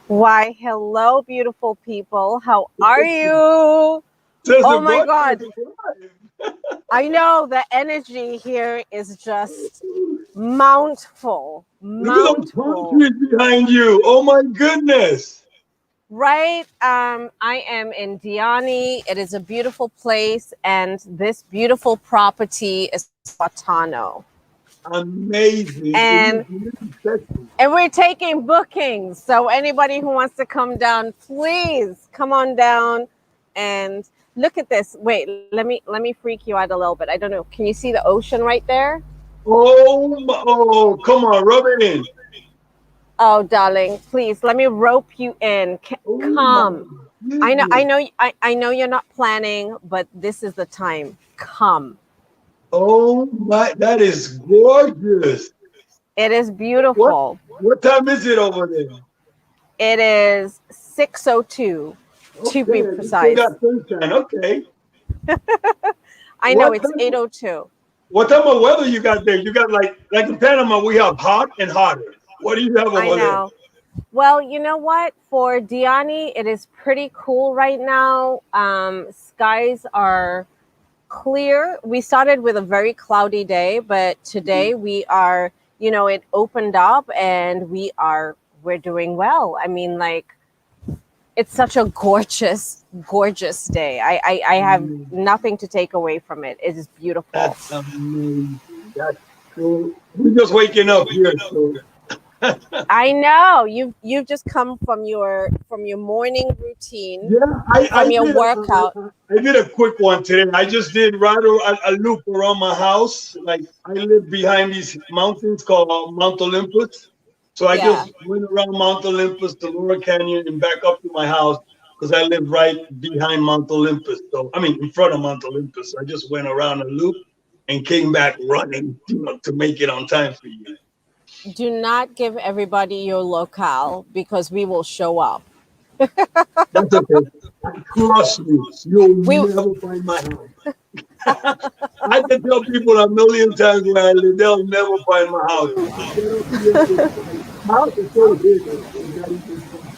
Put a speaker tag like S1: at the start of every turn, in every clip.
S1: Why, hello, beautiful people. How are you?
S2: Says
S1: Oh
S2: the
S1: my
S2: boy.
S1: God. I know the energy here is just mountful,
S2: Look at those palm
S1: mountful,
S2: trees behind you. Oh my goodness.
S1: right? I am in Diani. It is a beautiful place, and this beautiful property is Watano.
S2: Amazing. It is
S1: And
S2: really sexy.
S1: and we're taking bookings. So anybody who wants to come down, please come on down and look at this. Wait, let me freak you out a little bit. I don't know. Can you see the ocean right there?
S2: Oh, come on, rub it in.
S1: Oh, darling, please let me rope you in.
S2: Oh my
S1: Come.
S2: goodness.
S1: I know you're not planning, but this is the time. Come.
S2: Oh my, that is gorgeous.
S1: It is
S2: What
S1: beautiful.
S2: what time is it over there?
S1: It is 6:02 to
S2: Okay,
S1: be
S2: you still
S1: precise.
S2: got sunshine. Okay.
S1: I know
S2: What
S1: it's
S2: time,
S1: 8:02.
S2: what type of weather you got there? You got like in Panama, we have hot and hotter. What do you have
S1: I
S2: over there?
S1: know. Well, you know what? For Diani, it is pretty cool right now. Skies are clear. We started with a very cloudy day, but today we are, it opened up and we're doing well. I mean, like, it's such a gorgeous, gorgeous day. I have
S2: Mm,
S1: nothing to take away from it. It is beautiful.
S2: that's amazing. That's so. We're just waking up here, so
S1: I know you've just come from your morning routine,
S2: yeah. I
S1: from your
S2: did
S1: workout.
S2: I did a quick one today. I just did a loop around my house. Like I live behind these mountains called Mount Olympus, so I
S1: Yeah.
S2: just went around Mount Olympus to Lower Canyon and back up to my house because I live right behind Mount Olympus. So I mean, in front of Mount Olympus. So I just went around a loop and came back running, to make it on time for you.
S1: Do not give everybody your locale because we will show up.
S2: That's okay. Trust me, you'll
S1: We
S2: never find my house. I can tell people a million times where I live, they'll never find my house. Get up here, my house is so hidden. It's not even funny.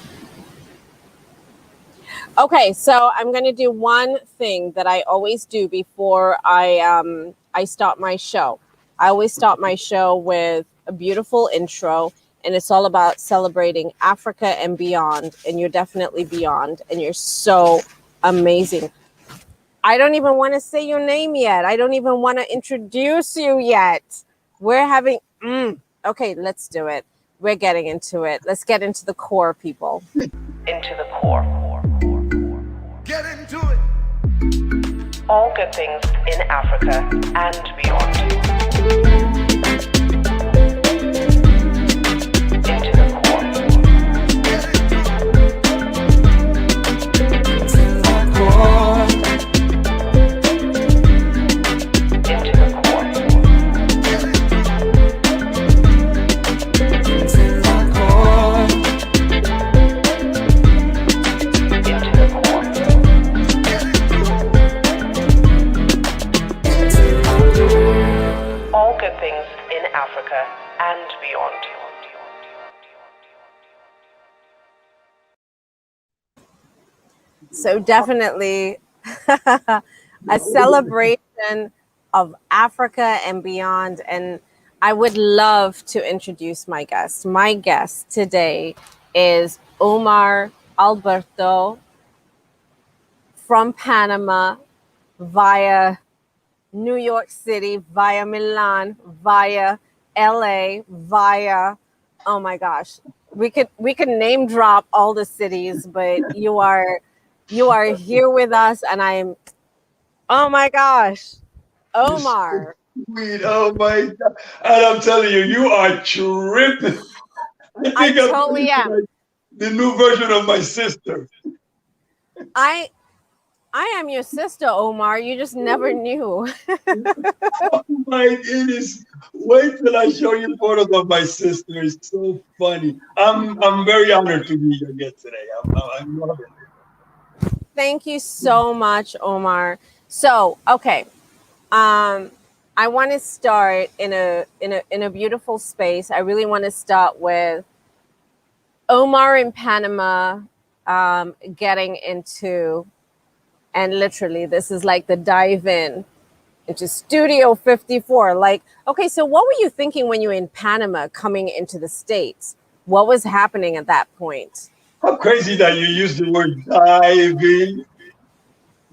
S1: Okay, so I'm going to do one thing that I always do before I start my show. I always start my show with a beautiful intro, and it's all about celebrating Africa and beyond, and you're definitely beyond, and you're so amazing. I don't even want to say your name yet. I don't even want to introduce you yet. We're having okay, let's do it. We're getting into it. Let's get into the core, people. Into the core.
S2: Get into it.
S1: All good things in Africa and beyond. Into the core. Into the core. Into the core. All good things in Africa and beyond. So definitely a celebration of Africa and beyond. And I would love to introduce my guest. My guest today is Omar Alberto from Panama via New York City, via Milan, via LA, via, oh my gosh. We could name drop all the cities, but you are here with us, and I'm, oh my gosh,
S2: You're so
S1: Omar.
S2: sweet. Oh my God. And I'm telling you, you are tripping. I
S1: I
S2: think I'm
S1: totally
S2: turning to
S1: am.
S2: like the new version of my sister.
S1: I I am your sister, Omar. You just never knew.
S2: Oh my goodness. Wait till I show you photos of my sister. It's so funny. I'm very honored to be your guest today. I'm loving
S1: Thank you so much, Omar. So, okay. Um, I want to start in a beautiful space. I really want to start with Omar in Panama getting into, and literally, this is like the dive in into Studio 54. Like, okay, so what were you thinking when you were in Panama coming into the States? What was happening at that point?
S2: How crazy that you use the word diving,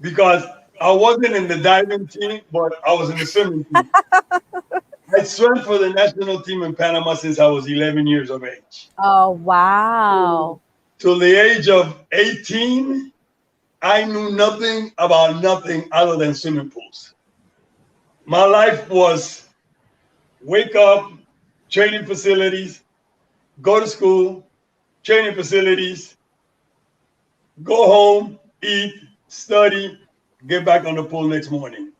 S2: because I wasn't in the diving team, but I was in the swimming team. I swam for the national team in Panama since I was 11 years of age.
S1: Oh,
S2: So,
S1: wow.
S2: till the age of 18, I knew nothing about nothing other than swimming pools. My life was wake up, training facilities, go to school, training facilities, go home, eat, study, get back on the pool next morning.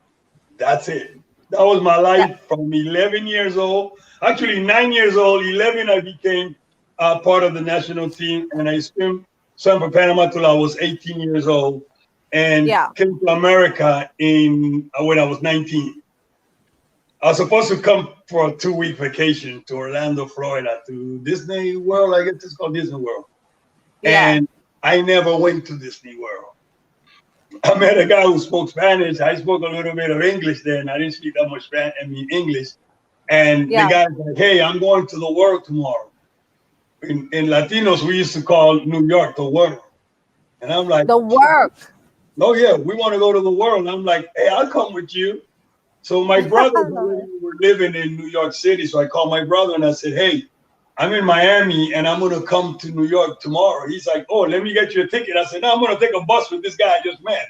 S2: That's it. That was my
S1: That,
S2: life from 11 years old. Actually, 9 years old, 11, I became part of the national team, and I swam for Panama till I was 18 years old, and
S1: yeah.
S2: came to America in when I was 19. I was supposed to come for a 2-week vacation to Orlando, Florida, to Disney World. I guess it's called Disney World.
S1: Yeah.
S2: And I never went to Disney World. I met a guy who spoke Spanish. I spoke a little bit of English then. I didn't speak that much Spanish, English. And the
S1: Yeah.
S2: guy's like, hey, I'm going to the world tomorrow. In Latinos, we used to call New York the world. And I'm like,
S1: The work.
S2: oh, yeah, we want to go to the world. And I'm like, hey, I'll come with you. So my brothers already were living in New York City. So I called my brother and I said, hey, I'm in Miami and I'm going to come to New York tomorrow. He's like, oh, let me get you a ticket. I said, no, I'm going to take a bus with this guy I just met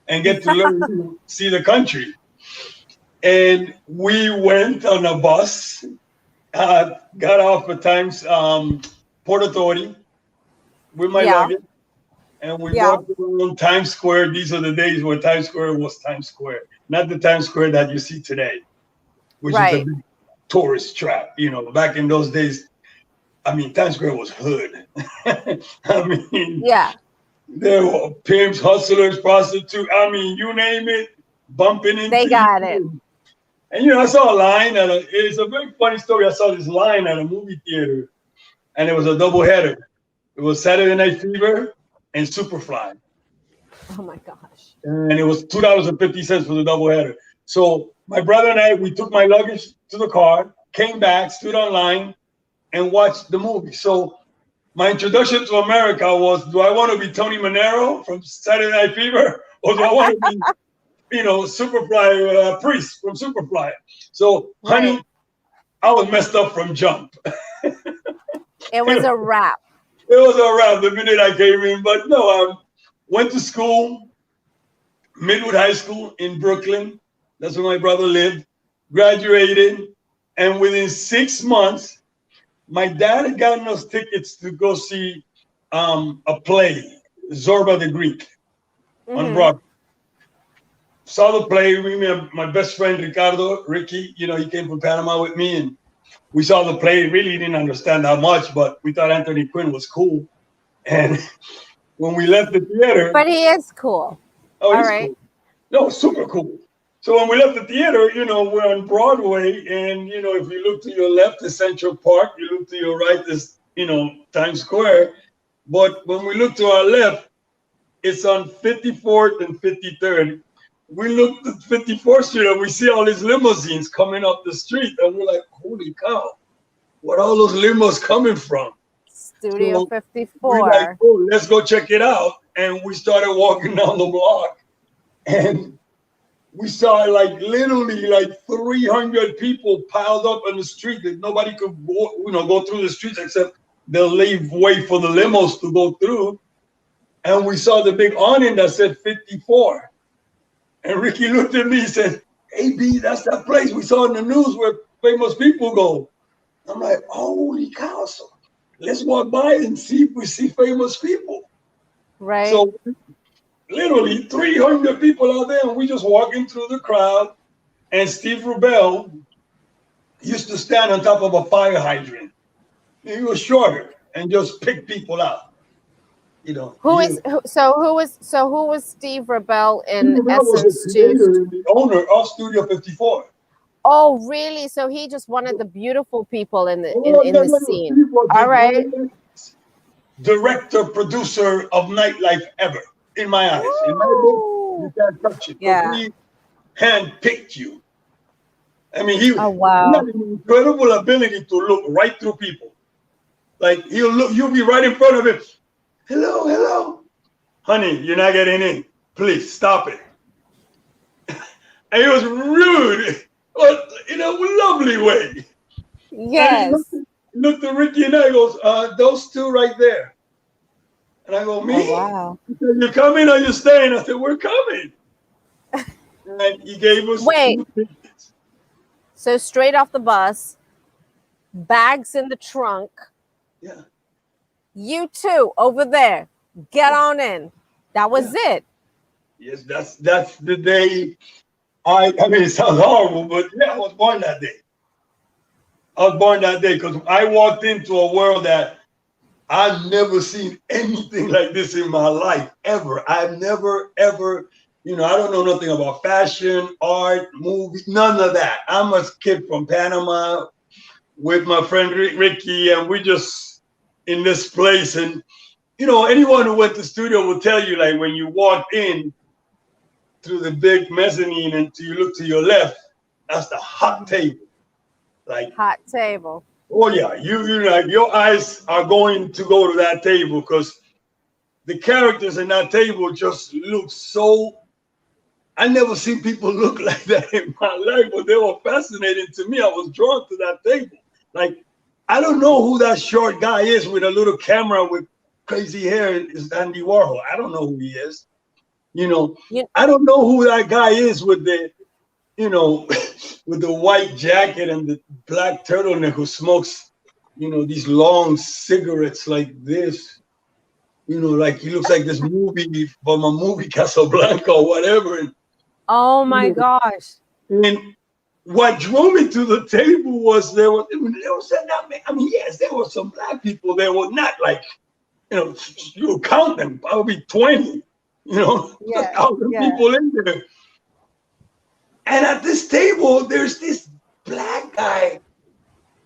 S2: and get to learn, see the country. And we went on a bus, got off at times Port Authority with my
S1: Yeah.
S2: luggage, and we
S1: Yeah.
S2: walked around Times Square. These are the days where Times Square was Times Square, not the Times Square that you see today, which is a
S1: Right.
S2: big tourist trap. Back in those days, Times Square was hood. I mean,
S1: Yeah.
S2: there were pimps, hustlers, prostitutes. You name it, bumping
S1: They
S2: into
S1: got it.
S2: you. And I saw a line it's a very funny story. I saw this line at a movie theater, and it was a double header. It was Saturday Night Fever and Superfly.
S1: Oh my gosh.
S2: And it was $2.50 for the double header. So my brother and I, we took my luggage to the car, came back, stood online, and watched the movie. So my introduction to America was, do I want to be Tony Manero from Saturday Night Fever, or do I want to be, Superfly Priest from Superfly? So,
S1: Right.
S2: honey, I was messed up from jump.
S1: It
S2: You
S1: was
S2: know,
S1: a wrap.
S2: it was around the minute I came in, but no, I went to school, Midwood High School in Brooklyn. That's where my brother lived. Graduated, and within 6 months, my dad had gotten us tickets to go see a play, Zorba the Greek, on
S1: Mm-hmm.
S2: Broadway. Saw the play. My best friend Ricardo, Ricky, he came from Panama with me, and we saw the play. Really didn't understand that much, but we thought Anthony Quinn was cool. And when we left the theater,
S1: But he is cool.
S2: oh,
S1: All
S2: he's
S1: right.
S2: cool. No, super cool. So when we left the theater, we're on Broadway, and if you look to your left is Central Park, you look to your right is Times Square. But when we look to our left, it's on 54th and 53rd. We looked at 54th Street and we see all these limousines coming up the street, and we're like, holy cow, what are all those limos coming from?
S1: Studio
S2: So we like,
S1: 54.
S2: oh, let's go check it out. And we started walking down the block, and we saw like literally like 300 people piled up on the street that nobody could go through the streets except they'll leave way for the limos to go through. And we saw the big awning that said 54. And Ricky looked at me and said, hey, B, that's that place we saw in the news where famous people go. I'm like, holy cow. So let's walk by and see if we see famous people.
S1: Right.
S2: So literally 300 people out there, and we just walking through the crowd. And Steve Rubell used to stand on top of a fire hydrant. He was shorter and just pick people out.
S1: Who is who was Steve Rebel
S2: Steve
S1: in
S2: Rubell was the
S1: essence to?
S2: creator and the owner of Studio 54.
S1: Oh, really? So he just wanted the beautiful people in the
S2: Oh,
S1: in
S2: yeah,
S1: the
S2: yeah, yeah.
S1: scene.
S2: Steve was
S1: All
S2: just one
S1: right.
S2: of them. director, producer of nightlife ever in my eyes. In my book, you
S1: Woo!
S2: can't touch it because
S1: Yeah.
S2: he handpicked you. I mean,
S1: Oh
S2: he had
S1: wow.
S2: an incredible ability to look right through people. Like he'll look, you'll be right in front of him. Hello, hello, honey, you're not getting in. Please stop it. And he was rude, but in a lovely way. And he
S1: Yes.
S2: looked at Ricky and I goes, those two right there. And I go,
S1: Oh
S2: me?
S1: wow.
S2: He said, you coming or you staying? I said, we're coming. And he gave us
S1: Wait.
S2: 2 tickets.
S1: So straight off the bus, bags in the trunk.
S2: Yeah,
S1: You two over there. Get
S2: yeah,
S1: on in. That was
S2: yeah.
S1: it.
S2: Yes, that's the day. I mean, it sounds horrible, but yeah, I was born that day. I was born that day because I walked into a world that I've never seen anything like this in my life ever. I've never ever, I don't know nothing about fashion, art, movies, none of that. I'm a kid from Panama with my friend Ricky, and we just in this place. And anyone who went to the studio will tell you, like when you walk in through the big mezzanine and you look to your left, that's the hot table. Like,
S1: Hot table.
S2: oh yeah, you like your eyes are going to go to that table because the characters in that table just look so. I never seen people look like that in my life, but they were fascinating to me. I was drawn to that table. Like, I don't know who that short guy is with a little camera with crazy hair is Andy Warhol. I don't know who he is.
S1: You
S2: I don't know who that guy is with the, with the white jacket and the black turtleneck who smokes, these long cigarettes like this. Like he looks like this movie from a movie Casablanca or whatever.
S1: Oh my
S2: You
S1: gosh.
S2: and what drew me to the table was there was not many, I mean, yes, there were some black people. There were not like, you count them, probably 20, a
S1: Yeah.
S2: thousand
S1: Yeah.
S2: people in there. And at this table, there's this black guy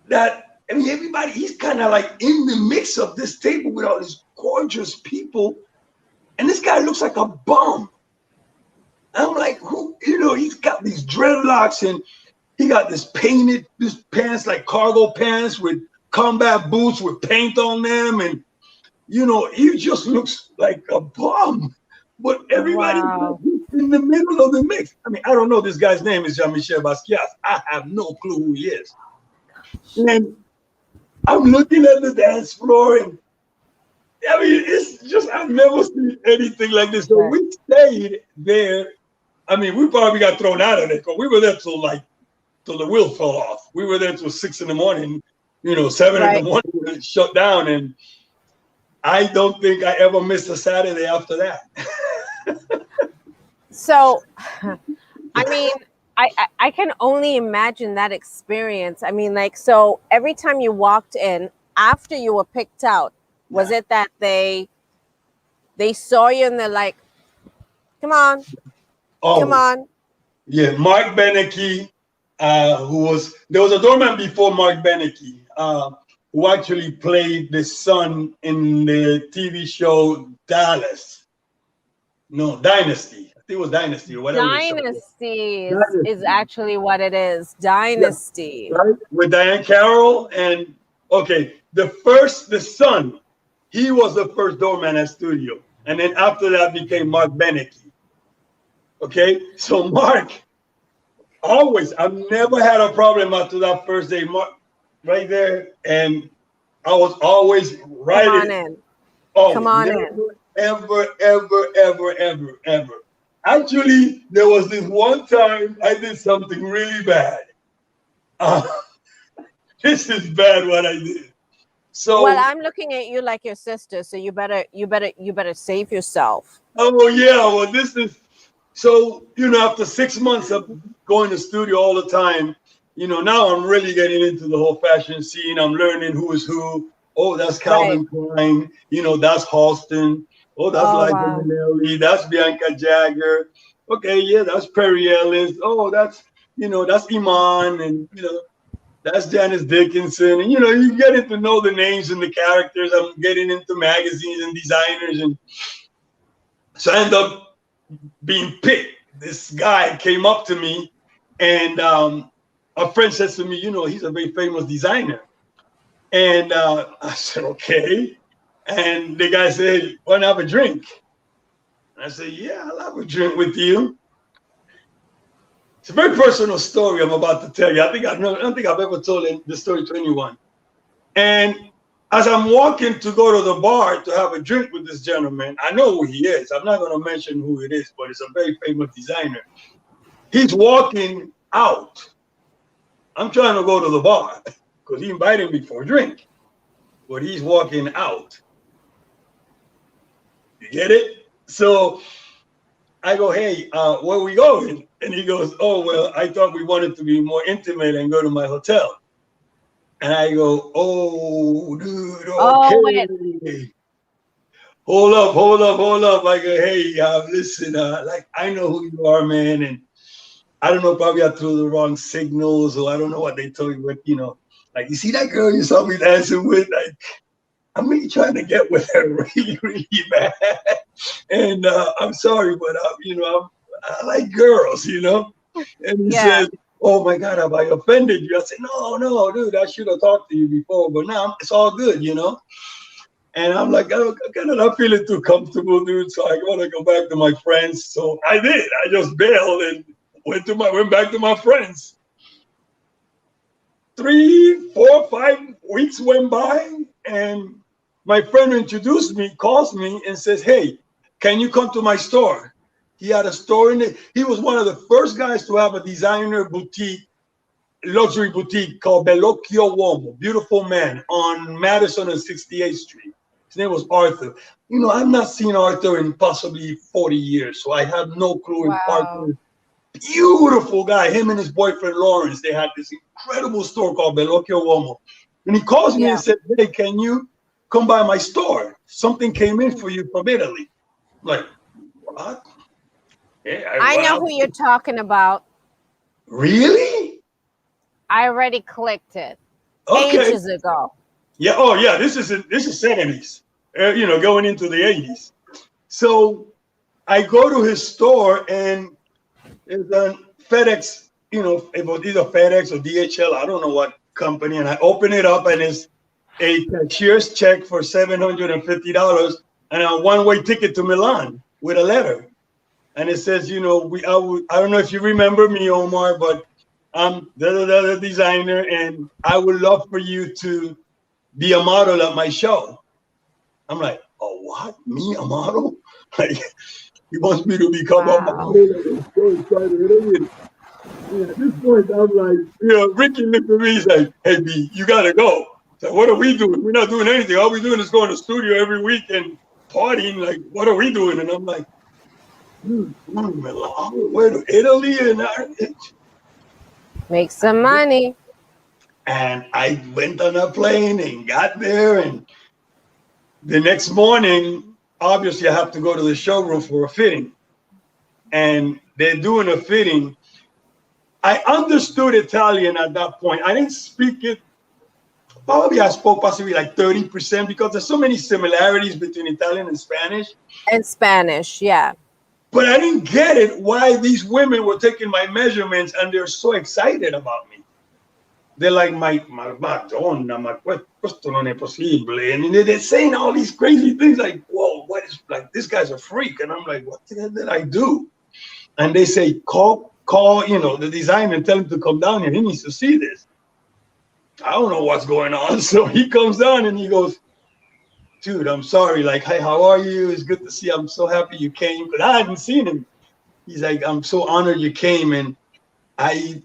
S2: that, I mean, everybody, he's kind of like in the mix of this table with all these gorgeous people. And this guy looks like a bum. I'm like, who, he's got these dreadlocks and he got this pants, like cargo pants with combat boots with paint on them. And, he just looks like a bum. But everybody's
S1: Wow.
S2: in the middle of the mix. I mean, I don't know. This guy's name is Jean-Michel Basquiat. I have no clue who he is. And I'm looking at the dance floor, and I mean, it's just I've never seen anything like this. So
S1: Right.
S2: we stayed there. I mean, we probably got thrown out of there because we were there till the wheel fell off. We were there till 6 in the morning. 7 in the morning when it shut down, and I don't think I ever missed a Saturday after that.
S1: So, I mean, I can only imagine that experience. I mean, like, so every time you walked in after you were picked out, was it that they saw you and they're like, come on, come
S2: Always.
S1: on.
S2: Yeah, Mark Beneke, there was a doorman before Mark Beneke, who actually played the son in the TV show Dallas. No, Dynasty. I think it was Dynasty or whatever the show was.
S1: Dynasty is
S2: Dynasty.
S1: actually what it is.
S2: Yeah,
S1: Dynasty.
S2: right? With Diane Carroll and the son, he was the first doorman at studio. And then after that became Mark Beneke. Okay, so Mark always, I've never had a problem after that first day, Mark, right there, and I was always
S1: Come on
S2: right.
S1: in. Come
S2: Always,
S1: on
S2: never,
S1: in.
S2: ever, ever, ever, ever, ever. Actually, there was this one time I did something really bad. Uh, this is bad what I did.
S1: Well,
S2: So,
S1: I'm looking at you like your sister, so you better save yourself.
S2: oh yeah, well this is so after 6 months of going to studio all the time, now I'm really getting into the whole fashion scene. I'm learning who is who. Oh, that's
S1: Right.
S2: Calvin Klein. That's Halston. Oh, that's
S1: Oh
S2: Liza
S1: wow.
S2: Minnelli. That's Bianca Jagger. Okay, yeah, that's Perry Ellis. Oh, that's Iman, and That's Janice Dickinson. And, you getting to know the names and the characters. I'm getting into magazines and designers. And so I end up being picked. This guy came up to me, and a friend says to me, he's a very famous designer. And I said, okay. And the guy said, hey, want to have a drink? And I said, yeah, I'll have a drink with you. It's a very personal story I'm about to tell you. I don't think I've ever told the story to anyone. And as I'm walking to go to the bar to have a drink with this gentleman, I know who he is. I'm not going to mention who it is, but it's a very famous designer. He's walking out. I'm trying to go to the bar because he invited me for a drink, but he's walking out. You get it? So I go, hey, where are we going? And he goes, oh, well, I thought we wanted to be more intimate and go to my hotel. And I go, oh, dude, okay. Oh, hold up. I go, hey, listen, like, I know who you are, man. And I don't know, probably I threw the wrong signals, or I don't know what they told you, but, like, you see that girl you saw me dancing with? Like, I'm really trying to get with her really, really bad. And I'm sorry, but, I like girls, And he said, oh, my God, have I offended you? I said, no, dude, I should have talked to you before, but now it's all good, And I'm like, I'm kind of not feeling too comfortable, dude, so I want to go back to my friends. So I did. I just bailed and went back to my friends. 3, 4, 5 weeks went by, and my friend who introduced me calls me and says, hey, can you come to my store? He had a store in it. He was one of the first guys to have a designer boutique, luxury boutique called Bellocchio Uomo, beautiful man, on Madison and 68th Street. His name was Arthur. I've not seen Arthur in possibly 40 years, so I have no clue.
S1: Wow.
S2: Arthur, beautiful guy. Him and his boyfriend Lawrence, they had this incredible store called Bellocchio Uomo. And he calls me and said, hey, can you come by my store? Something came in for you from Italy. I'm like, what? Yeah,
S1: I know who you're talking about.
S2: Really?
S1: I already clicked it ages ago.
S2: Yeah. Oh, yeah. This is 70s. Going into the 80s. So I go to his store, and it's a FedEx. It was either FedEx or DHL. I don't know what company. And I open it up, and it's a cashier's check for $750 and a one-way ticket to Milan with a letter. And it says, I don't know if you remember me, Omar, but I'm the designer, and I would love for you to be a model at my show. I'm like, oh, what? Me, a model? Like, he wants me to become a model. I'm so excited. And at this point, I'm like, Ricky looked at me, he's like, hey, B, you got to go. So what are we doing? We're not doing anything. All we're doing is going to the studio every week and partying. Like, what are we doing? And I'm like, where to Italy? And
S1: make some money.
S2: And I went on a plane and got there. And the next morning, obviously, I have to go to the showroom for a fitting. And they're doing a fitting. I understood Italian at that point. I didn't speak it. Probably I spoke possibly like 30% because there's so many similarities between Italian and Spanish.
S1: And Spanish, yeah.
S2: But I didn't get it why these women were taking my measurements and they're so excited about me. They're like, Madonna, ma questo non è possibile. And they're saying all these crazy things like, whoa, what is, like, this guy's a freak. And I'm like, what the hell did I do? And they say, call, the designer and tell him to come down here. He needs to see this. I don't know what's going on. So he comes down and he goes, dude, I'm sorry. Like, hey, how are you? It's good to see you. I'm so happy you came. But I hadn't seen him. He's like, I'm so honored you came. And I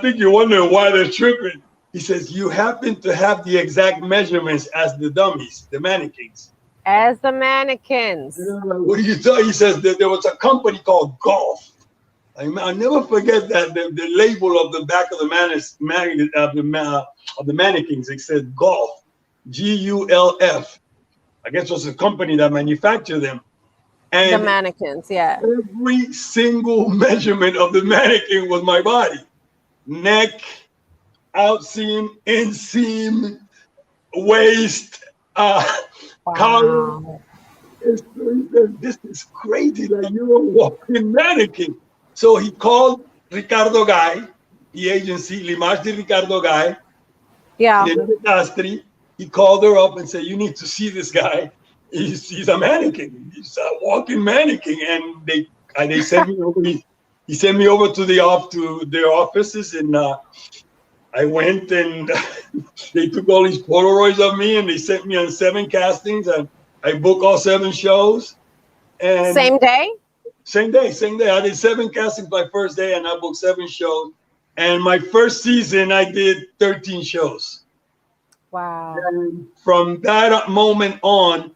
S2: think you're wondering why they're tripping. He says, you happen to have the exact measurements as the dummies, the mannequins.
S1: As the mannequins.
S2: What do you tell? He says that there was a company called Golf. I'll never forget that the label of the back of the mannequins, it said Golf, Gulf. I guess it was a company that manufactured them. And
S1: the mannequins, yeah.
S2: Every single measurement of the mannequin was my body, neck, outseam, inseam, waist, collar.
S1: Wow.
S2: This is crazy. Like you're a walking mannequin. So he called Ricardo Guy, the agency, Limache de Ricardo Guy,
S1: Yeah.
S2: Lina de Castri. He called her up and said, "You need to see this guy. He's a mannequin. He's a walking mannequin." And they sent me over. He sent me over to to their offices, and I went and they took all these Polaroids of me, and they sent me on 7 castings, and I booked all 7 shows. And
S1: Same day?
S2: same day. I did 7 castings my first day, and I booked 7 shows. And my first season, I did 13 shows.
S1: Wow.
S2: And from that moment on,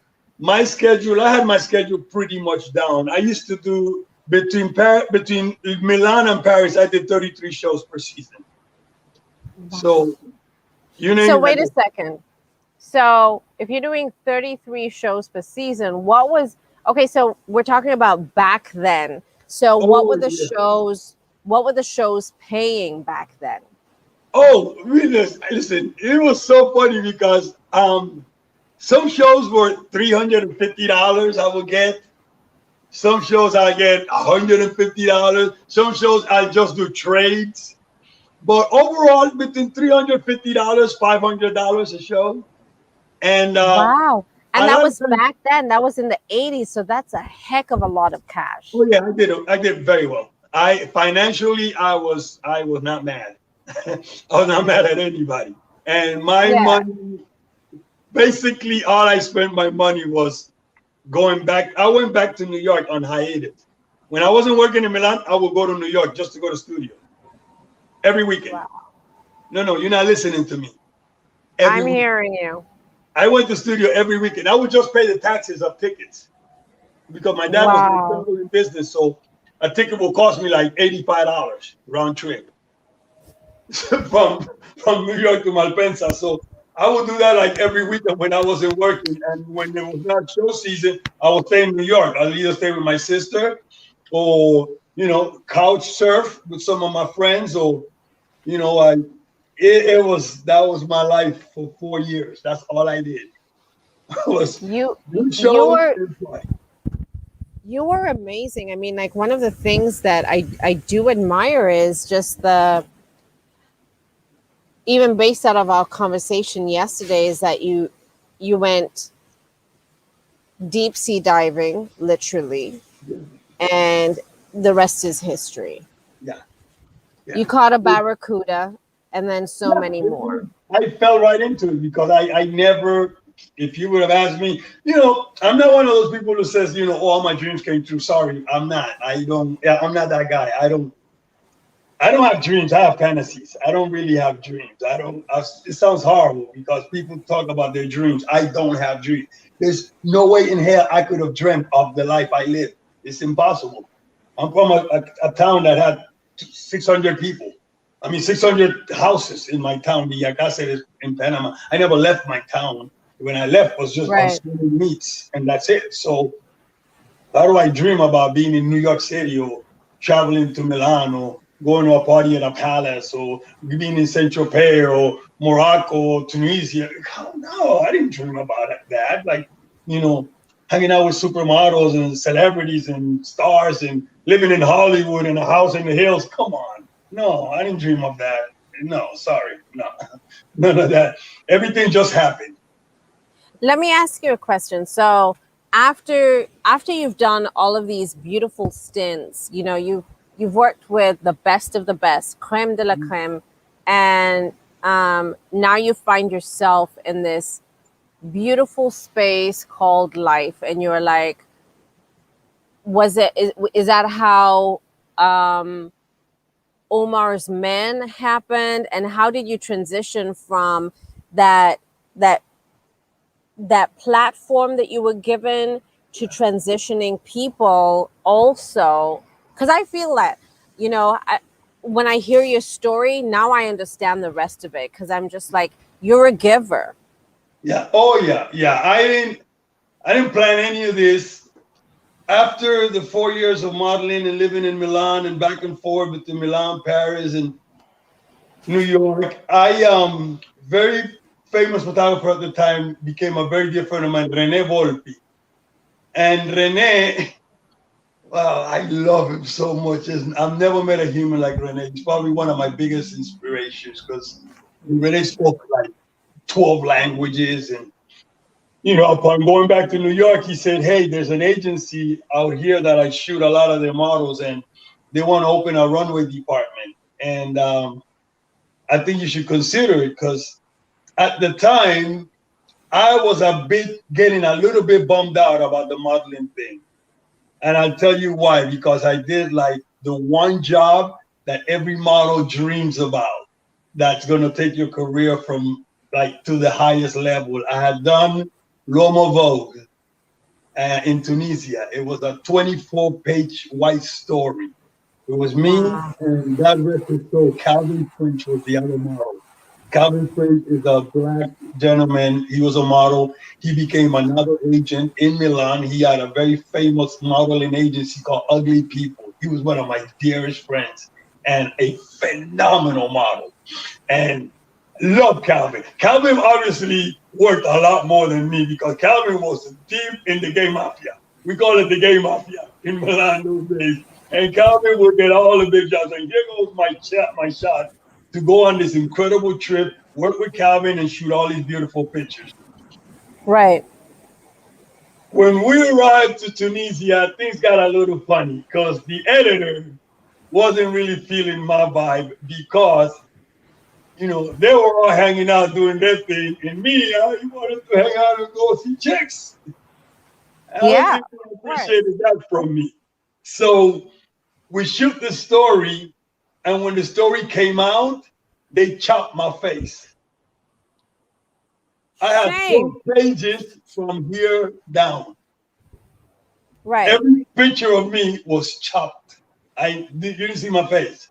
S2: I had my schedule pretty much down. I used to do between Milan and Paris, I did 33 shows per season.
S1: Wow.
S2: So you
S1: So
S2: name
S1: wait a
S2: it.
S1: second. So if you're doing 33 shows per season, what was okay, so we're talking about back then. So
S2: Oh yeah.
S1: what were the shows paying back then?
S2: Oh, really? Listen, it was so funny because some shows were $350 I would get. Some shows I get $150. Some shows I just do trades. But overall, between $350, $500 a show. And
S1: Wow.
S2: a
S1: And that
S2: lot of
S1: was
S2: times,
S1: back then. That was in the 80s. So that's a heck of a lot of cash.
S2: oh yeah, I did very well. I financially, I was not mad. I was not mad at anybody. And my
S1: Yeah.
S2: money, basically, all I spent my money was going back. I went back to New York on hiatus. When I wasn't working in Milan, I would go to New York just to go to studio every weekend.
S1: Wow.
S2: No, you're not listening to me. Every
S1: I'm
S2: week.
S1: hearing you.
S2: I went to studio every weekend. I would just pay the taxes of tickets because my dad was in the
S1: Wow.
S2: traveling business. So a ticket will cost me like $85 round trip from New York to Malpensa. So I would do that like every weekend when I wasn't working. And when there was not show season, I would stay in New York. I'll either stay with my sister or, couch surf with some of my friends or, I that was my life for 4 years. That's all I did. Was
S1: You
S2: do
S1: you
S2: shows
S1: were
S2: and play.
S1: you were amazing. I mean, like one of the things that I do admire is just the even based out of our conversation yesterday is that you went deep sea diving literally and the rest is history.
S2: Yeah,
S1: You
S2: yeah.
S1: caught a barracuda and then so
S2: Yeah,
S1: many more.
S2: I fell right into it because I never, if you would have asked me, I'm not one of those people who says, all my dreams came true. Sorry, I'm not. I'm not that guy. I don't have dreams. I have fantasies. I don't really have dreams. It sounds horrible because people talk about their dreams. I don't have dreams. There's no way in hell I could have dreamt of the life I live. It's impossible. I'm from a town that had 600 people. I mean, 600 houses in my town, Villa Cáceres in Panama. I never left my town. When I left, was just on
S1: Right.
S2: swimming meets, and that's it. So how do I dream about being in New York City or traveling to Milan or going to a party at a palace or being in Saint Tropez or Morocco or Tunisia? No, I didn't dream about that. Like, hanging out with supermodels and celebrities and stars and living in Hollywood in a house in the hills. Come on. No, I didn't dream of that. No, sorry. No, none of that. Everything just happened.
S1: Let me ask you a question. So after you've done all of these beautiful stints, you've worked with the best of the best, creme de la creme, and now you find yourself in this beautiful space called life, and you're like, is that how Omar's Men happened, and how did you transition from that that that platform that you were given to transitioning people also? Because I feel that, when I hear your story, now I understand the rest of it because I'm just like, you're a giver.
S2: Yeah. Oh yeah. Yeah. I didn't plan any of this. After the 4 years of modeling and living in Milan and back and forth between Milan, Paris, and New York. I very famous photographer at the time became a very dear friend of mine, Rene Volpi. And Rene, wow, I love him so much. I've never met a human like Rene. He's probably one of my biggest inspirations because Rene spoke like 12 languages. And, upon going back to New York, he said, hey, there's an agency out here that I shoot a lot of their models, and they want to open a runway department. And I think you should consider it because at the time, I was getting a little bit bummed out about the modeling thing. And I'll tell you why, because I did like the one job that every model dreams about that's going to take your career from like to the highest level. I had done Roma Vogue in Tunisia. It was a 24-page white story. It was me
S1: Wow.
S2: and that rest is so Calvin French was the other model. Calvin French is a black gentleman. He was a model. He became another agent in Milan. He had a very famous modeling agency called Ugly People. He was one of my dearest friends and a phenomenal model. And love Calvin. Calvin obviously worked a lot more than me because Calvin was deep in the gay mafia. We call it the gay mafia in Milan those days. And Calvin would get all the big jobs. And here goes my shot to go on this incredible trip, work with Calvin, and shoot all these beautiful pictures.
S1: Right.
S2: When we arrived to Tunisia, things got a little funny because the editor wasn't really feeling my vibe because they were all hanging out doing their thing, and me, I wanted to hang out and go see chicks. I don't
S1: Yeah,
S2: think they
S1: of course.
S2: appreciated that from me. So we shoot the story, and when the story came out, they chopped my face. I had
S1: Shame.
S2: 4 pages from here down.
S1: Right.
S2: Every picture of me was chopped. You didn't see my face.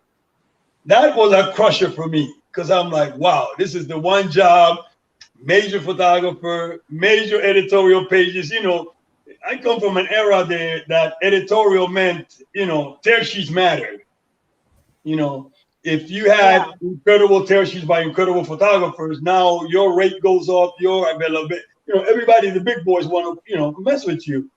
S2: That was a crusher for me because I'm like, wow, this is the one job, major photographer, major editorial pages. I come from an era there that editorial meant, tear sheets mattered. You know, if you had
S1: Yeah.
S2: incredible tear sheets by incredible photographers, now your rate goes up, your availability, everybody, the big boys want to, mess with you.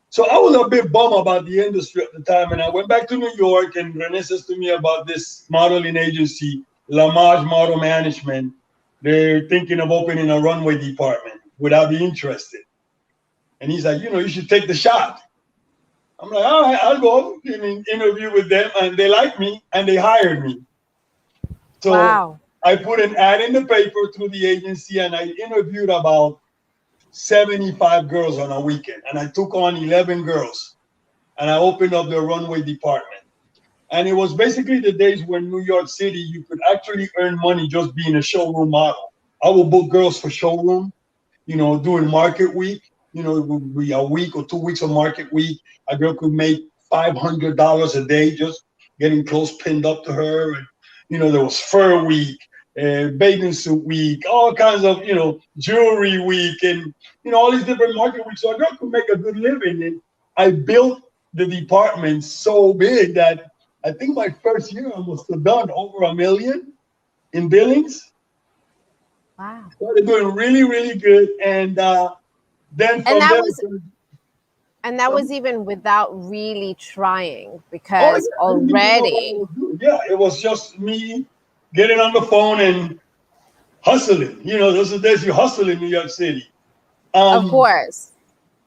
S2: So I was a bit bummed about the industry at the time, and I went back to New York, and Rene says to me about this modeling agency, Lamage Model Management. They're thinking of opening a runway department. Would I be interested? And he's like, you should take the shot. I'm like, all right, I'll go and interview with them, and they like me, and they hired me. So
S1: Wow.
S2: I put an ad in the paper through the agency, and I interviewed about 75 girls on a weekend, and I took on 11 girls. And I opened up the runway department. And it was basically the days when New York City, you could actually earn money just being a showroom model. I would book girls for showroom, during market week. It would be a week or 2 weeks of market week. A girl could make $500 a day just getting clothes pinned up to her. And, there was fur week, bathing suit week, all kinds of, jewelry week, and, all these different market weeks. So a girl could make a good living. And I built the department so big that I think my first year I must have done over $1 million in billings.
S1: Wow.
S2: Started doing really, really good, and then
S1: And
S2: from
S1: that
S2: there,
S1: was and that was even without really trying
S2: oh
S1: because
S2: yeah, I didn't even know what I
S1: already,
S2: was doing. Yeah, it was just me getting on the phone and hustling. Those are the days you hustle in New York City.
S1: of
S2: Um,
S1: course.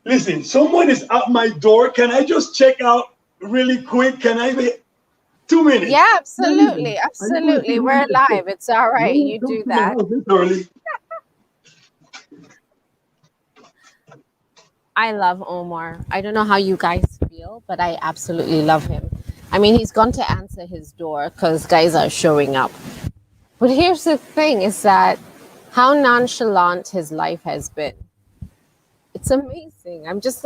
S2: Listen, someone is at my door. Can I just check out really quick? Can I be 2 minutes?
S1: Yeah,
S2: Not even.
S1: absolutely.
S2: I just want to see
S1: Absolutely.
S2: who
S1: We're
S2: this is.
S1: live. It's all
S2: No
S1: right.
S2: one
S1: You
S2: comes
S1: do
S2: to my
S1: that.
S2: house this early.
S1: I love Omar. I don't know how you guys feel, but I absolutely love him. I mean, he's gone to answer his door because guys are showing up. But here's the thing is that how nonchalant his life has been. It's amazing. I'm just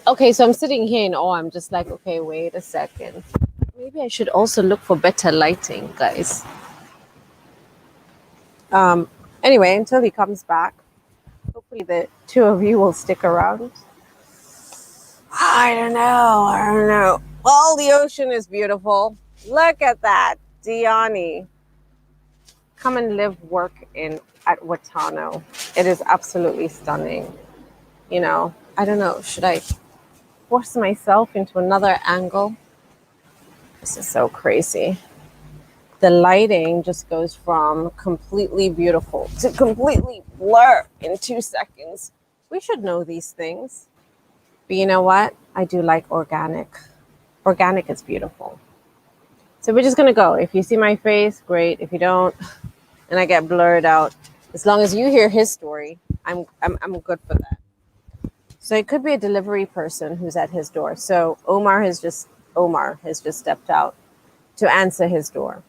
S1: okay, so I'm sitting here in awe. I'm just like, okay, wait a second. Maybe I should also look for better lighting, guys. Um, anyway, until he comes back, hopefully the two of you will stick around. I don't know. I don't know. Well, the ocean is beautiful. Look at that, Diani. come and live, work in at Watano. It is absolutely stunning. You know, I don't know. Should I force myself into another angle? This is so crazy. The lighting just goes from completely beautiful to completely blur in 2 seconds. We should know these things. But you know what? I do like organic. Organic is beautiful. So we're just gonna go. If you see my face, great. If you don't, and I get blurred out, as long as you hear his story, I'm good for that. So it could be a delivery person who's at his door. So Omar has just stepped out to answer his door.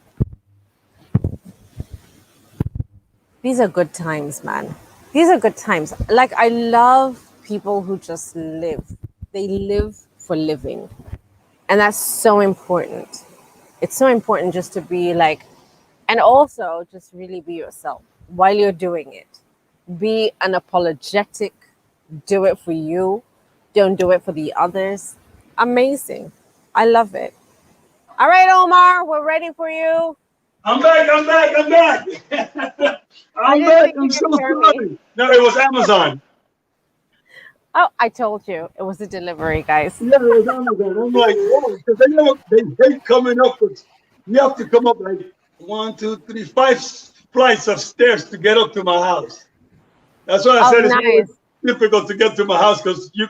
S1: These are good times, man. These are good times. Like, I love people who just live. They live for living. And that's so important. It's so important just to be like, and also just really be yourself while you're doing it. Be unapologetic. Do it for you. Don't do it for the others. Amazing. I love it. All right, Omar, we're ready for you.
S2: I'm back. I'm back. I'm back.
S1: I
S2: I'm
S1: didn't
S2: back.
S1: think you
S2: I'm so
S1: could hear me.
S2: sorry. No, it was Amazon.
S1: Oh, I told you it was a delivery, guys.
S2: Yeah, it was Amazon. I'm like, whoa, because they hate coming up with. You have to come up like one, two, three, five flights of stairs to get up to my house. That's why I
S1: Oh,
S2: said it's always
S1: nice.
S2: difficult to get to my house because you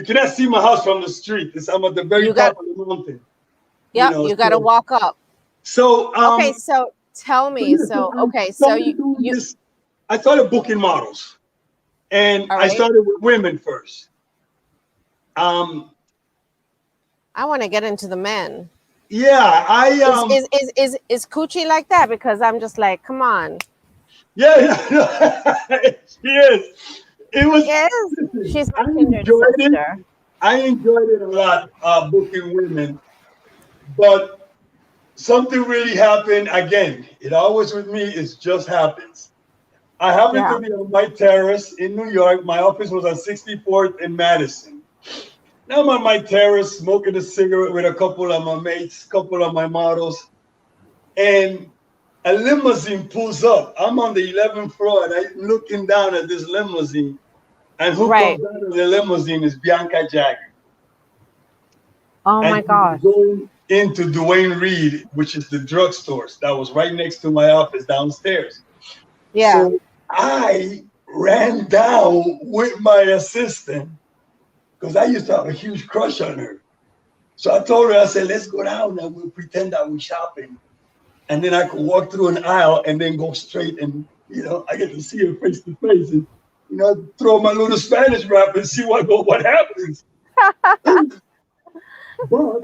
S2: cannot see my house from the street. I'm at the very
S1: You got,
S2: top of the mountain. You
S1: yep,
S2: know,
S1: you got to walk up.
S2: so
S1: Okay, so tell me.
S2: yeah, so
S1: So,
S2: I
S1: okay, so
S2: started doing
S1: you,
S2: this. I started booking models, and
S1: all
S2: I
S1: right.
S2: started with women first. Um,
S1: I want to get into the men.
S2: yeah,
S1: Is Coochie like that? Because I'm just like, come on.
S2: yeah, she is. It was.
S1: Yes,
S2: Listen,
S1: she's
S2: I
S1: my kindred
S2: enjoyed it.
S1: sister.
S2: I enjoyed it a lot, booking women, but something really happened again. It always with me. It just happens. I happened
S1: Yeah.
S2: to be on my terrace in New York. My office was on 64th and Madison. Now I'm on my terrace smoking a cigarette with a couple of my mates, couple of my models, and a limousine pulls up. I'm on the 11th floor and I'm looking down at this limousine. And who
S1: Right.
S2: comes out of the limousine is Bianca Jagger.
S1: Oh
S2: And
S1: my
S2: she was
S1: gosh.
S2: going into Duane Reade, which is the drugstore that was right next to my office downstairs.
S1: Yeah.
S2: So I ran down with my assistant because I used to have a huge crush on her. So I told her, I said, let's go down and we'll pretend that we're shopping. And then I could walk through an aisle and then go straight and, I get to see her face to face and, throw my little Spanish rap and see what happens. But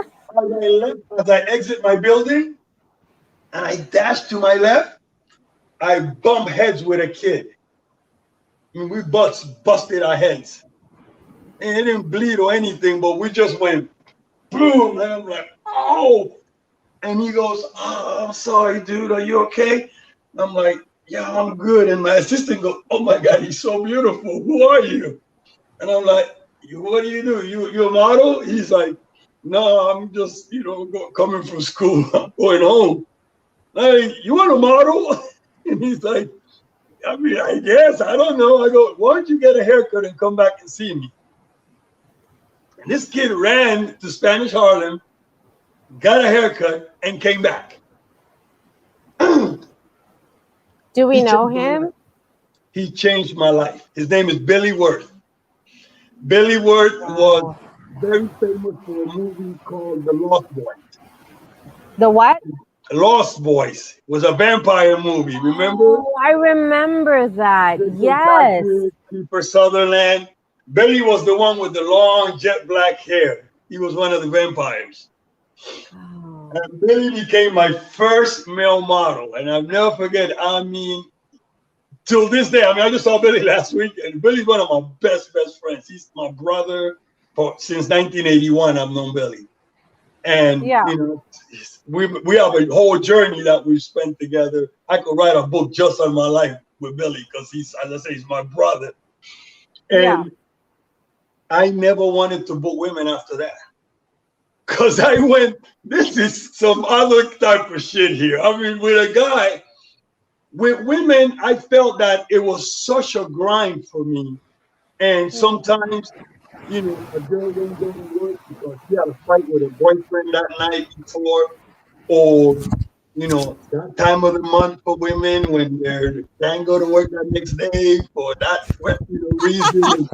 S2: as I exit my building and I dash to my left, I bump heads with a kid. I mean, we busted our heads. And it didn't bleed or anything, but we just went boom. And I'm like, oh. And he goes, oh, I'm sorry, dude. Are you okay? I'm like, yeah, I'm good. And my assistant goes, oh my God, he's so beautiful. Who are you? And I'm like, what do? You a model? He's like, no, I'm just, coming from school. I'm going home. Like, you want a model? And he's like, I mean, I guess, I don't know. I go, why don't you get a haircut and come back and see me? And this kid ran to Spanish Harlem, got a haircut, and came back.
S1: Do we
S2: He
S1: know
S2: changed my life.
S1: him?
S2: He changed my life. His name is Billy Worth. Billy Worth was
S1: Wow.
S2: very famous for a movie called The Lost Boys.
S1: The what?
S2: Lost Boys was a vampire movie. Remember?
S1: Oh, I remember that.
S2: Jason
S1: Yes.
S2: Patrick, Kiefer Sutherland. Billy was the one with the long jet black hair. He was one of the vampires.
S1: Oh.
S2: And Billy became my first male model. And I'll never forget, I mean, till this day, I just saw Billy last week, and Billy's one of my best friends. He's my brother. Since 1981, I've known Billy. And,
S1: Yeah.
S2: we have a whole journey that we've spent together. I could write a book just on my life with Billy because as I say, he's my brother.
S1: Yeah.
S2: And I never wanted to book women after that. Because I went, this is some other type of shit here. I mean, with a guy, with women, I felt that it was such a grind for me. And
S1: Mhm.
S2: sometimes, a girl don't go to work because she had a fight with her boyfriend that night before, or that time of the month for women when they can't go to work that next day for that reason.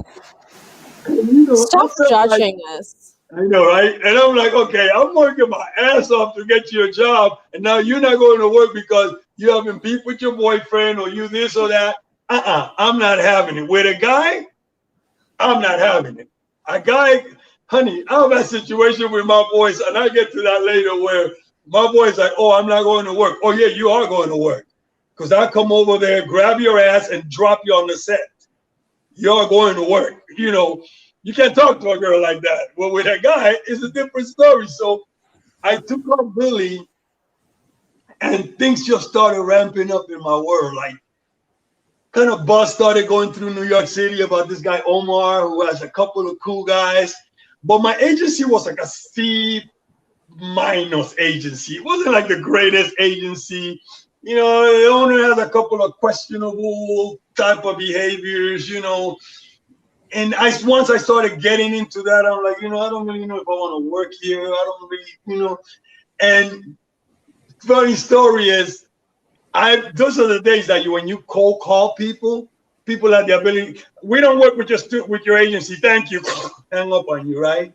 S2: And, I
S1: Stop
S2: felt like,
S1: judging us.
S2: I know, right? And I'm like, okay, I'm working my ass off to get you a job, and now you're not going to work because you haven't beef with your boyfriend or you this or that. I'm not having it. With a guy, I'm not having it. A guy, honey, I have that situation with my boys, and I get to that later where my boy's like, oh, I'm not going to work. Oh, yeah, you are going to work. Because I come over there, grab your ass, and drop you on the set. You're going to work. You can't talk to a girl like that. Well, with a guy, it's a different story. So I took on Billy, and things just started ramping up in my world. Like, kind of buzz started going through New York City about this guy Omar, who has a couple of cool guys. But my agency was like a C minus agency. It wasn't like the greatest agency. The owner has a couple of questionable type of behaviors, And once I started getting into that, I'm like, I don't really know if I want to work here. I don't really. And funny story is, those are the days that when you cold call people, people have the ability. We don't work with your agency. Thank you. Hang up on you, right?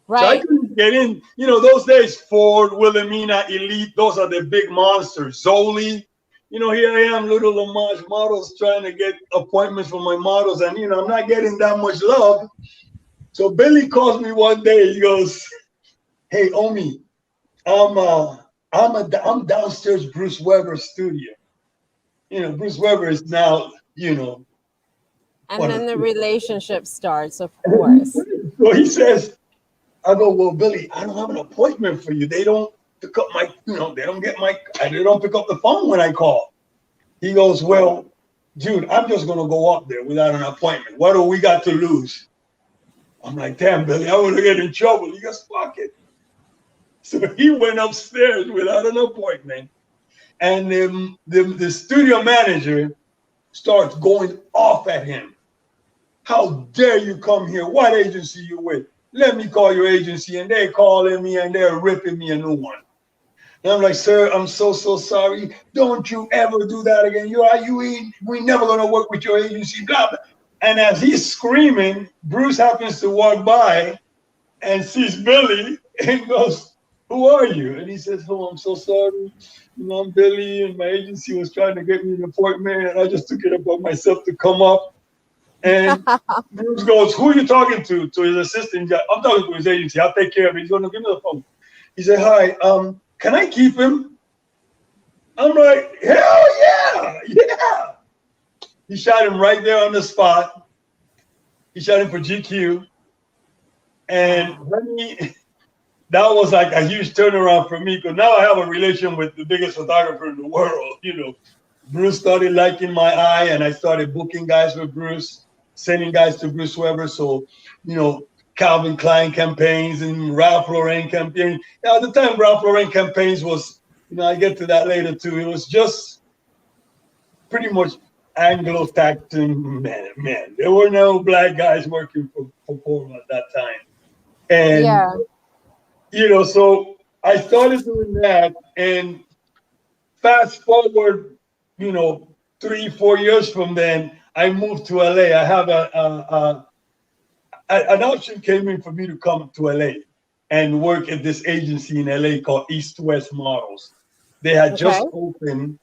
S2: So I
S1: Right.
S2: couldn't get in. Those days, Ford, Wilhelmina, Elite, those are the big monsters. Zoli. Here I am, little homage models trying to get appointments for my models, and I'm not getting that much love. So Billy calls me one day. He goes, "Hey, Omi, I'm I'm downstairs Bruce Weber's studio. Bruce Weber is now,
S1: And
S2: one
S1: then
S2: of
S1: the
S2: the.
S1: relationship starts, of course.
S2: So he says, I go, well, Billy, I don't have an appointment for you. They don't pick up my, they don't get my, they don't pick up the phone when I call. He goes, well, dude, I'm just gonna go up there without an appointment. What do we got to lose? I'm like, damn, Billy, I want to get in trouble. He goes, fuck it. So he went upstairs without an appointment, and the studio manager starts going off at him. How dare you come here? What agency you with? Let me call your agency. And they're calling me and they're ripping me a new one. And I'm like, sir, I'm so sorry. Don't you ever do that again. We never gonna work with your agency. Blah, blah. And as he's screaming, Bruce happens to walk by and sees Billy and goes, who are you? And he says, oh, I'm so sorry. I'm Billy, and my agency was trying to get me an appointment, and I just took it upon myself to come up. And Bruce goes, who are you talking to? To his assistant. I'm talking to his agency. I'll take care of it. He's going to give me the phone. He said, hi, can I keep him? I'm like, hell yeah, yeah. He shot him right there on the spot. He shot him for GQ. And
S1: Wow.
S2: that was like a huge turnaround for me because now I have a relation with the biggest photographer in the world. Bruce started liking my eye, and I started booking guys with Bruce, sending guys to Bruce Weber. So, Calvin Klein campaigns and Ralph Lauren campaign. At the time, Ralph Lauren campaigns was, I get to that later too. It was just pretty much Anglo-Saxon men. There were no black guys working for Puma at that time. And,
S1: Yeah.
S2: so I started doing that, and fast forward, 3, 4 years from then, I moved to LA. I have an option came in for me to come to LA and work at this agency in LA called East West Models. They had
S1: Okay.
S2: just opened,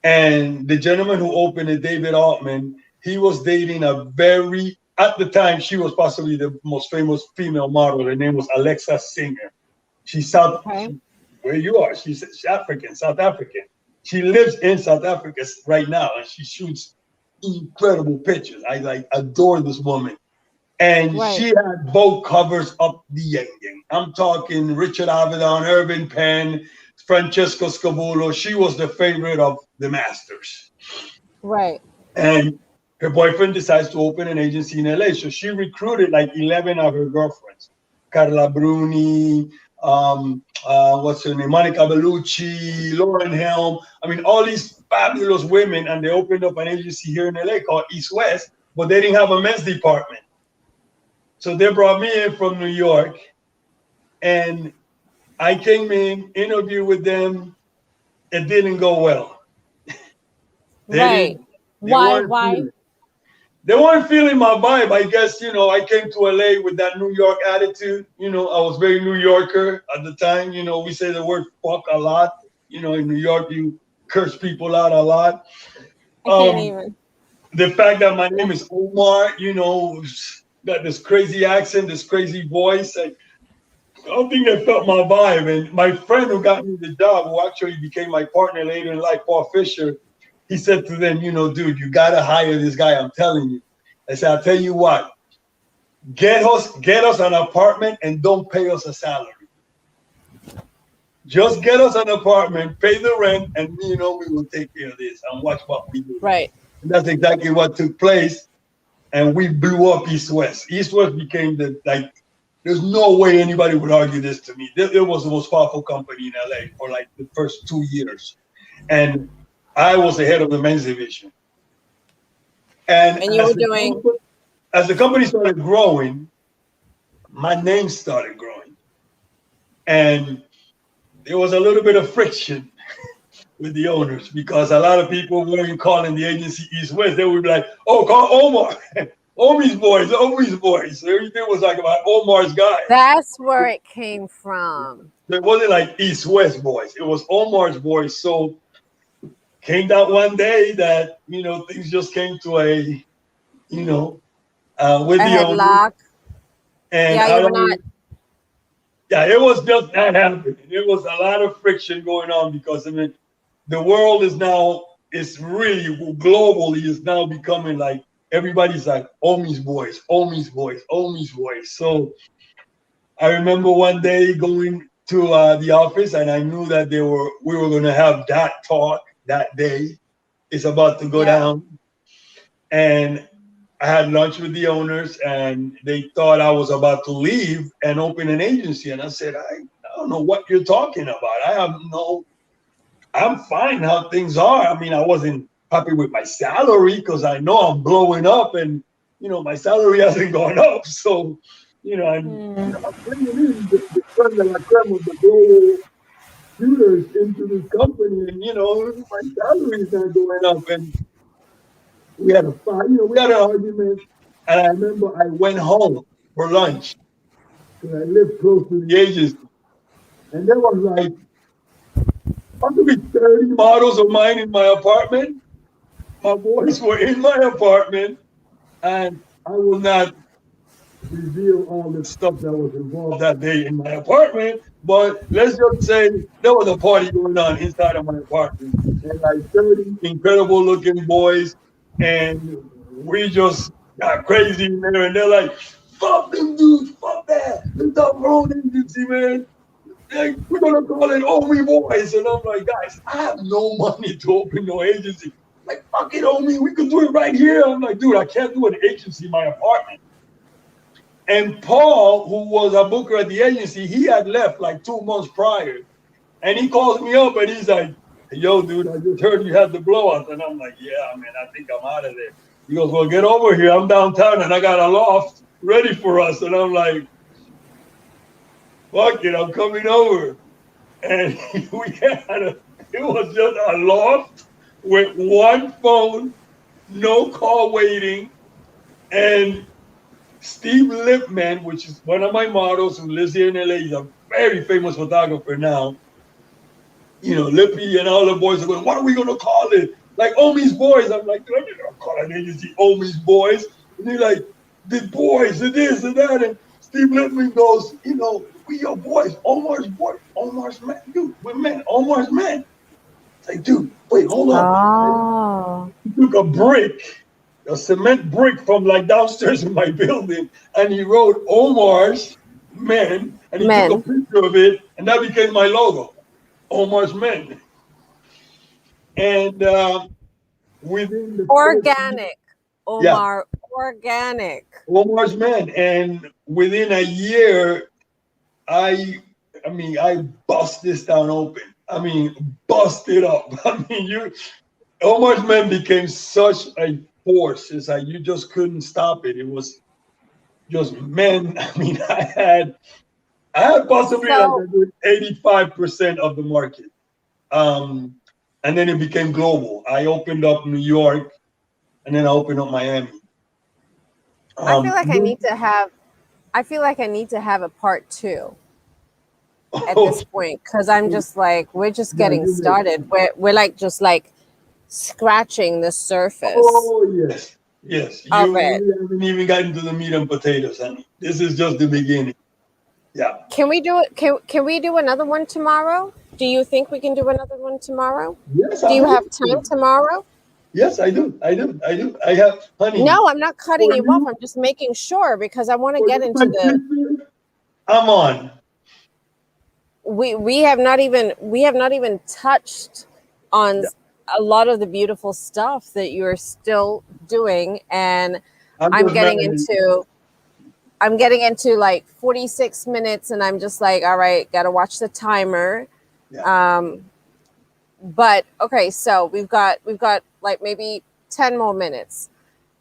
S2: and the gentleman who opened it, David Altman, he was dating at the time, she was possibly the most famous female model. Her name was Alexa Singer. She's
S1: Okay.
S2: where you are. She's African, South African. She lives in South Africa right now, and she shoots incredible pictures. I adore this woman. And
S1: Right.
S2: she had both covers up the yang. I'm talking Richard Avedon, Irving Penn, Francesco Scavulo. She was the favorite of the masters.
S1: Right.
S2: And her boyfriend decides to open an agency in LA. So she recruited like 11 of her girlfriends. Carla Bruni, what's her name, Monica Bellucci, Lauren Helm. I mean, all these fabulous women, and they opened up an agency here in LA called East West, but they didn't have a men's department. So they brought me in from New York, and I came in, interviewed with them. It didn't go well. They
S1: Right.
S2: didn't. They
S1: Why?
S2: weren't
S1: Why?
S2: feeling. They weren't feeling my vibe. I guess I came to LA with that New York attitude. I was very New Yorker at the time. We say the word "fuck" a lot. In New York, you curse people out a lot.
S1: I can't
S2: Um,
S1: even.
S2: the fact that my name is Omar, got this crazy accent, this crazy voice. I don't think they felt my vibe. And my friend who got me the job, who actually became my partner later in life, Paul Fisher, he said to them, dude, you gotta hire this guy. I'm telling you. I said, I'll tell you what, get us an apartment and don't pay us a salary. Just get us an apartment, pay the rent, and we will take care of this and watch what we do.
S1: Right.
S2: And that's exactly what took place. And we blew up East West. East West became there's no way anybody would argue this to me. It was the most powerful company in LA for like the first 2 years. And I was the head of the men's division. And
S1: And you were doing
S2: as the company started growing, my name started growing. And there was a little bit of friction with the owners because a lot of people weren't calling the agency East West. They would be like, oh, call Omar. Omi's boys. Everything was like about Omar's guys.
S1: that's where it came from.
S2: It wasn't like East West boys. It was Omar's boys. So came down one day that, things just came to with
S1: A
S2: the owner.
S1: headlock.
S2: And
S1: Yeah,
S2: I
S1: you were not.
S2: don't, yeah, it was just that happening. It was a lot of friction going on because, I mean, the world is really globally is now becoming like everybody's like Omi's boys, Omi's boys, Omi's boys. So I remember one day going to the office and I knew that we were going to have that talk that day. It's about to go
S1: Yeah.
S2: down. And I had lunch with the owners and they thought I was about to leave and open an agency. And I said, I don't know what you're talking about. I'm fine how things are. I mean, I wasn't happy with my salary because I know I'm blowing up and, my salary hasn't gone up. So, I'm bringing in the creme de la creme of the global shooters into this company. And, my salary is not going up. And we had a fight, we had an argument. And I remember I went home for lunch because I lived close to the agency. And there was like probably 30 models of mine in my apartment. My boys were in my apartment, and I will not reveal all the stuff that was involved that day in my apartment. But let's just say there was a party going on inside of my apartment, and like 30 incredible looking boys, and we just got crazy in there. And they're like, "Fuck them dudes, fuck that! It's our own agency, man. Like, we're gonna call it Omi Boys." And I'm like, guys, I have no money to open no agency. Like, fuck it, Omi, we can do it right here. I'm like, dude, I can't do an agency in my apartment. And Paul, who was a booker at the agency, he had left like 2 months prior. And he calls me up and he's like, yo, dude, I just heard you had the blowout. And I'm like, yeah, man, I think I'm out of there. He goes, well, get over here. I'm downtown and I got a loft ready for us. And I'm like, fuck it, I'm coming over. And it was just a loft with one phone, no call waiting, and Steve Lipman, which is one of my models who lives here in LA, he's a very famous photographer now. Lippy and all the boys are going, what are we going to call it? Like Omi's Boys. I'm like, I'm not going to call an agency Omi's Boys. And they're like, the boys, and this and that. And Steve Lipman goes, we your boys, Omar's boys, Omar's men. Dude, we're men, Omar's men. It's like, dude, wait, hold up.
S1: Oh.
S2: He took a cement brick from like downstairs in my building, and he wrote Omar's Men, and he took a
S1: Men.
S2: picture of it, and that became my logo, Omar's Men. And within the
S1: Organic.
S2: yeah,
S1: Omar, organic.
S2: Omar's Men, and within a year, I I mean, I bust this down open. I mean, bust it up. I mean, Omar's man became such a force. It's like you just couldn't stop it. It was just men. I mean, I had possibly like
S1: So
S2: a good 85% of the market. And then it became global. I opened up New York, and then I opened up Miami.
S1: I feel like I
S2: Then-
S1: need to have I feel like I need to have a part two at
S2: oh,
S1: this point because I'm just like we're just
S2: yeah,
S1: getting
S2: you may.
S1: started. We're like just like scratching the surface
S2: Oh, yes, yes.
S1: of
S2: You
S1: it.
S2: we haven't even gotten to the meat and potatoes, honey. This is just the beginning. Yeah.
S1: Can we do it? Can we do another one tomorrow? Do you think we can do another one tomorrow?
S2: Yes,
S1: Do
S2: I
S1: you
S2: hope
S1: have time
S2: so.
S1: tomorrow?
S2: Yes, I do. I do. I do. I have, honey,
S1: No, I'm not cutting
S2: for
S1: you off.
S2: you,
S1: I'm just making sure because I want to
S2: for
S1: get
S2: you, my
S1: into the
S2: sister, I'm on.
S1: we have not even touched on
S2: Yeah.
S1: a lot of the beautiful stuff that you're still doing and
S2: I'm
S1: I'm
S2: just
S1: getting
S2: married.
S1: into I'm getting into like 46 minutes and I'm just like all right, got to watch the timer.
S2: Yeah.
S1: Um but okay, so we've got like maybe 10 more minutes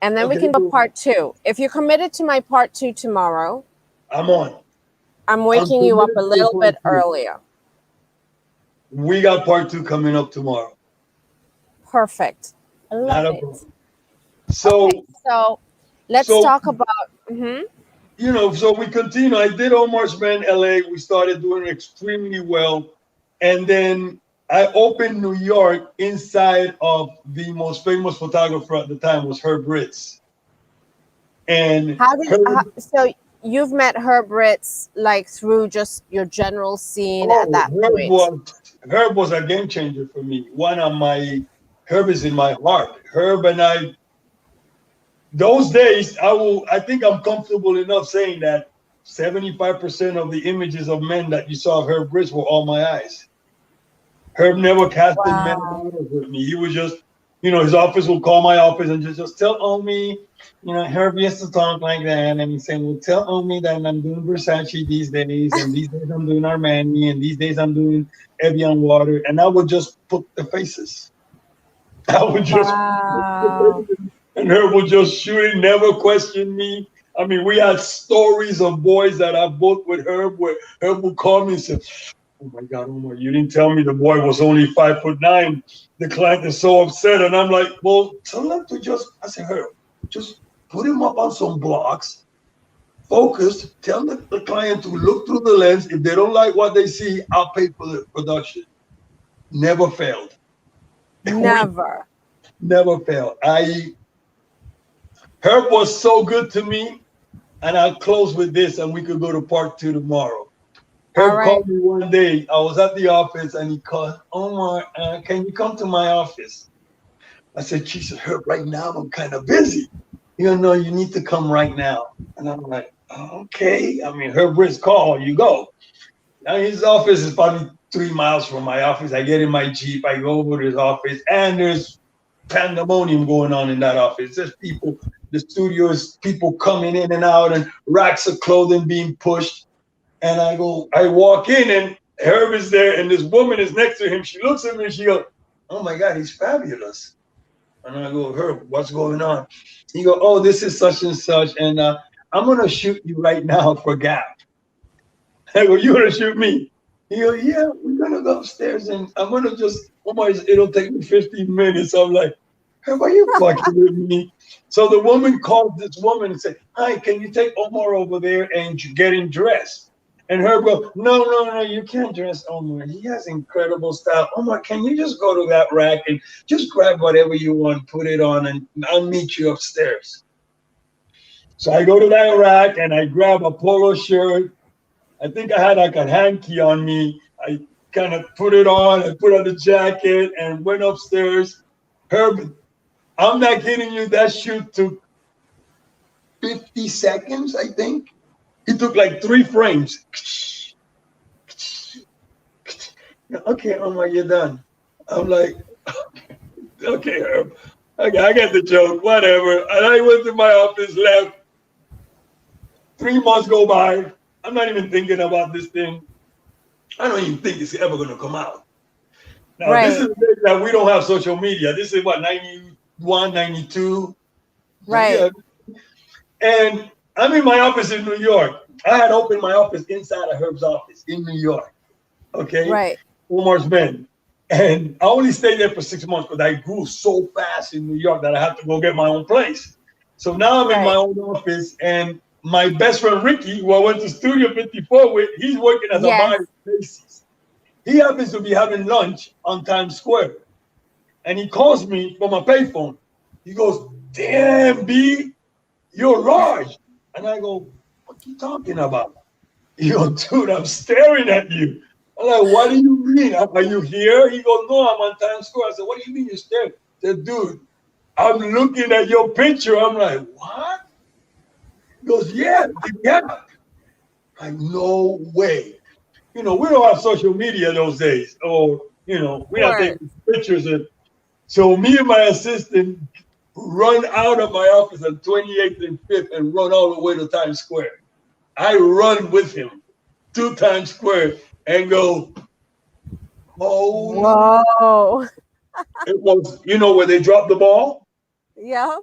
S1: and then we
S2: Okay,
S1: can do
S2: cool.
S1: part 2. If you're committed to my part 2 tomorrow,
S2: I'm on.
S1: I'm
S2: I'm
S1: waking you up a
S2: committed to
S1: little
S2: part
S1: bit
S2: two.
S1: earlier.
S2: We got part two coming up tomorrow.
S1: Perfect. I
S2: Not
S1: love
S2: a
S1: it.
S2: problem.
S1: Okay,
S2: So,
S1: so let's
S2: so
S1: talk about. Mhm.
S2: so we continue. I did Omar's Man LA. We started doing extremely well. And then I opened New York inside of the most famous photographer at the time was Herb Ritz. And Herb,
S1: So you've met Herb Ritz like through just your general scene at
S2: oh,
S1: that point.
S2: Herb was a game changer for me. Herb is in my heart. Herb and I, those days, I think I'm comfortable enough saying that 75% of the images of men that you saw of Herb Ritz were all my eyes. Herb never casted many
S1: Wow.
S2: models with me. He was just, his office will call my office and just tell Omi, Herb used to talk like that. And he said, well, tell Omi that I'm doing Versace these days, and these days I'm doing Armani, and these days I'm doing Evian water. And I would just put the faces. I would just put the
S1: Wow.
S2: faces. And Herb would just shoot it, never question me. I mean, we had stories of boys that I booked with Herb where Herb would call me and say, oh my God, Omar, you didn't tell me the boy was only 5'9". The client is so upset. And I'm like, well, tell them to I said, Herb, just put him up on some blocks, focus, tell the client to look through the lens. If they don't like what they see, I'll pay for the production. Never failed. We
S1: Never.
S2: never failed. Herb was so good to me. And I'll close with this and we could go to part two tomorrow.
S1: All
S2: Herb
S1: right.
S2: called me one day. I was at the office and he called, Omar, can you come to my office? I said, Jesus, Herb, right now I'm kind of busy. No, you need to come right now. And I'm like, okay. I mean, Herb Ritz call, you go. Now his office is probably 3 miles from my office. I get in my Jeep, I go over to his office, and there's pandemonium going on in that office. There's people, the studio is people coming in and out, and racks of clothing being pushed. And I walk in, and Herb is there, and this woman is next to him. She looks at me, and she goes, oh my God, he's fabulous. And I go, Herb, what's going on? He go, oh, this is such and such, and I'm gonna shoot you right now for Gap. I go, you gonna shoot me? He go, yeah, we're gonna go upstairs, and I'm gonna Omar, it'll take me 15 minutes. I'm like, Herb, are you fucking with me? So the woman called this woman and said, hi, can you take Omar over there and get him dressed? And Herb go, no, you can't dress Omar. He has incredible style. Omar, can you just go to that rack and just grab whatever you want, put it on, and I'll meet you upstairs. So I go to that rack and I grab a polo shirt. I think I had like a hanky on me. I kind of put it on, I put on the jacket and went upstairs. Herb, I'm not kidding you, that shoot took 50 seconds, I think. He took like 3 frames. Okay, Omar, you're done. I'm like, okay, Herb. Okay, I get the joke, whatever. And I went to my office, left. 3 months go by. I'm not even thinking about this thing. I don't even think it's ever going to come out. Now, this is
S1: Right.
S2: the day that we don't have social media. This is what, 91, 92? Like,
S1: Right.
S2: yeah. And I'm in my office in New York. I had opened my office inside of Herb's office in New York. Okay.
S1: Right.
S2: Omar's men. And I only stayed there for 6 months because I grew so fast in New York that I had to go get my own place. So now I'm in my
S1: Right.
S2: own office, and my best friend Ricky, who I went to Studio 54 with, he's working as a buyer
S1: Yes.
S2: at Macy's. He happens to be having lunch on Times Square, and he calls me from a payphone. He goes, "Damn, B, you're large." And I go, "What are you talking about?" He goes, "Dude, I'm staring at you." I'm like, "What do you mean? Are you here?" He goes, "No, I'm on Times Square." I said, "What do you mean you're staring?" He said, "Dude, I'm looking at your picture." I'm like, "What?" He goes, "Yeah, the gap." Like, no way. We don't have social media those days, or
S1: Of
S2: we're not
S1: course.
S2: taking pictures. And so me and my assistant run out of my office on 28th and 5th and run all the way to Times Square. I run with him to Times Square and go, holy,
S1: Whoa.
S2: it was, where they dropped the ball?
S1: Yeah.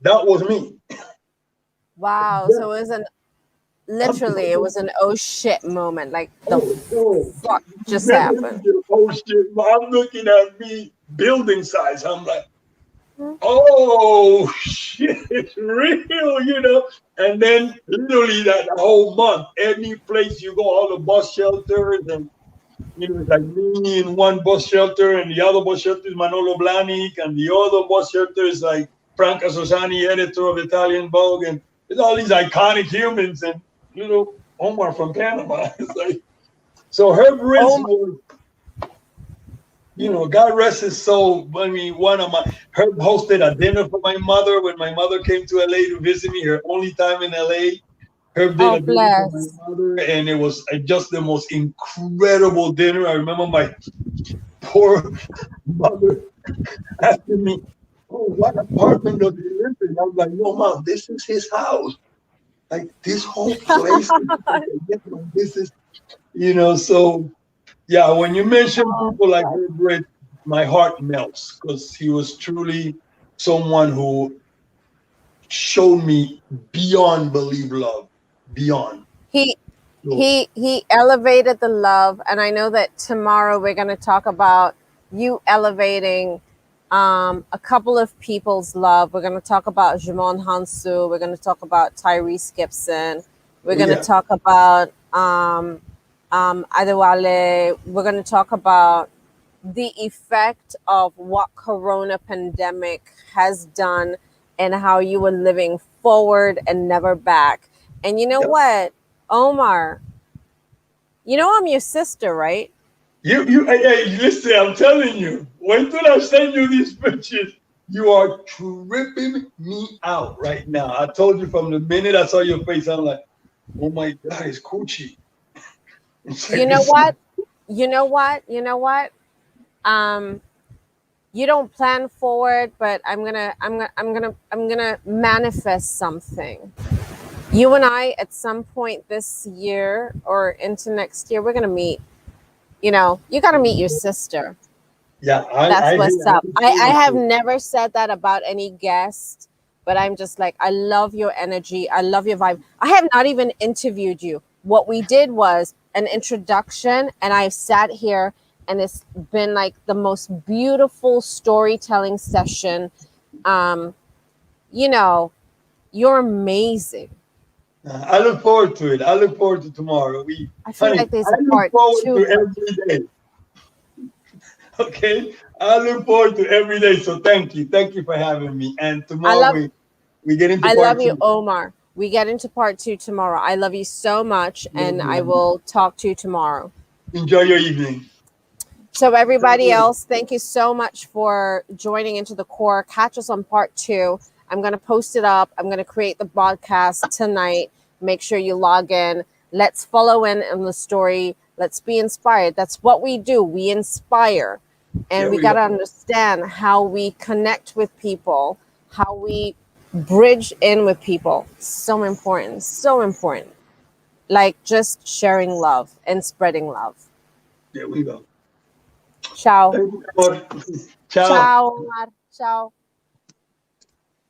S2: That was me.
S1: Wow.
S2: Yeah,
S1: So it was an
S2: I'm
S1: literally it
S2: talking,
S1: was an oh shit moment. Like the
S2: oh,
S1: fuck
S2: you
S1: just
S2: never
S1: happened.
S2: even get a whole shit. I'm looking at me building size. I'm like,
S1: Hmm.
S2: oh shit, it's real. And then literally that whole month, any place you go, all the bus shelters, and it's like me in one bus shelter, and the other bus shelter is Manolo Blahnik, and the other bus shelter is like Franca Sosani, editor of Italian Vogue, and it's all these iconic humans, and Omar from Panama. It's like, so her wrist
S1: Oh,
S2: was, God rest his soul. I mean, Herb hosted a dinner for my mother when my mother came to LA to visit me, her only time in LA. Herb did
S1: oh
S2: a dinner for my
S1: bless.
S2: mother, and it was just the most incredible dinner. I remember my poor mother asking me, "Oh, what apartment does he live in?" I was like, "No, mom, this is his house. Like this whole place is like, this is, so yeah, when you mention
S1: Oh,
S2: people like
S1: bless.
S2: Herbert, my heart melts because he was truly someone who showed me beyond believe love, beyond.
S1: He
S2: So
S1: he elevated the love, and I know that tomorrow we're going to talk about you elevating a couple of people's love. We're going to talk about Jimon Hansu. We're going to talk about Tyrese Gibson. We're
S2: oh
S1: going to
S2: yeah,
S1: talk about Adewale. We're going to talk about the effect of what corona pandemic has done and how you were living forward and never back. And you know
S2: yep.
S1: what, Omar, you know I'm your sister, right?
S2: Hey, listen, I'm telling you, wait till I send you these pictures. You are tripping me out right now. I told you from the minute I saw your face, I'm like, oh my God, it's Coochie. It's
S1: You
S2: like
S1: know
S2: this.
S1: what? You know what? Um, you don't plan forward, but I'm gonna manifest something. You and I, at some point this year or into next year, we're gonna meet. You gotta meet your sister.
S2: Yeah,
S1: That's
S2: I hear,
S1: what's
S2: I
S1: up.
S2: look
S1: I
S2: forward
S1: have
S2: to it.
S1: never said that about any guest, but I'm just like, I love your energy. I love your vibe. I have not even interviewed you. What we did was an introduction, and I've sat here, and it's been like the most beautiful storytelling session. Um, you know, you're amazing.
S2: I look forward to it. I look forward to tomorrow.
S1: I feel
S2: Honey,
S1: like there's
S2: I
S1: a
S2: look
S1: part
S2: forward
S1: two
S2: to
S1: for
S2: every day. Okay, I look forward to every day. So thank you for having me. And
S1: I
S2: tomorrow
S1: love
S2: we get into
S1: I love
S2: part
S1: you,
S2: two.
S1: Omar. We get into part two tomorrow. I love you so much,
S2: Love
S1: and
S2: you,
S1: I
S2: honey.
S1: will talk to you tomorrow.
S2: Enjoy your evening.
S1: So,
S2: God
S1: everybody
S2: bless.
S1: else, thank you so much for joining into the core. Catch us on part two. I'm going to post it up. I'm going to create the podcast tonight. Make sure you log in. Let's follow in on the story. Let's be inspired. That's what we do. We inspire. And
S2: There
S1: we
S2: we
S1: got
S2: go.
S1: to understand how we connect with people, how we bridge in with people. So important. So important. Like just sharing love and spreading love.
S2: There we go.
S1: Ciao.
S2: Thank you, amor. Ciao.
S1: Ciao, Omar. Ciao.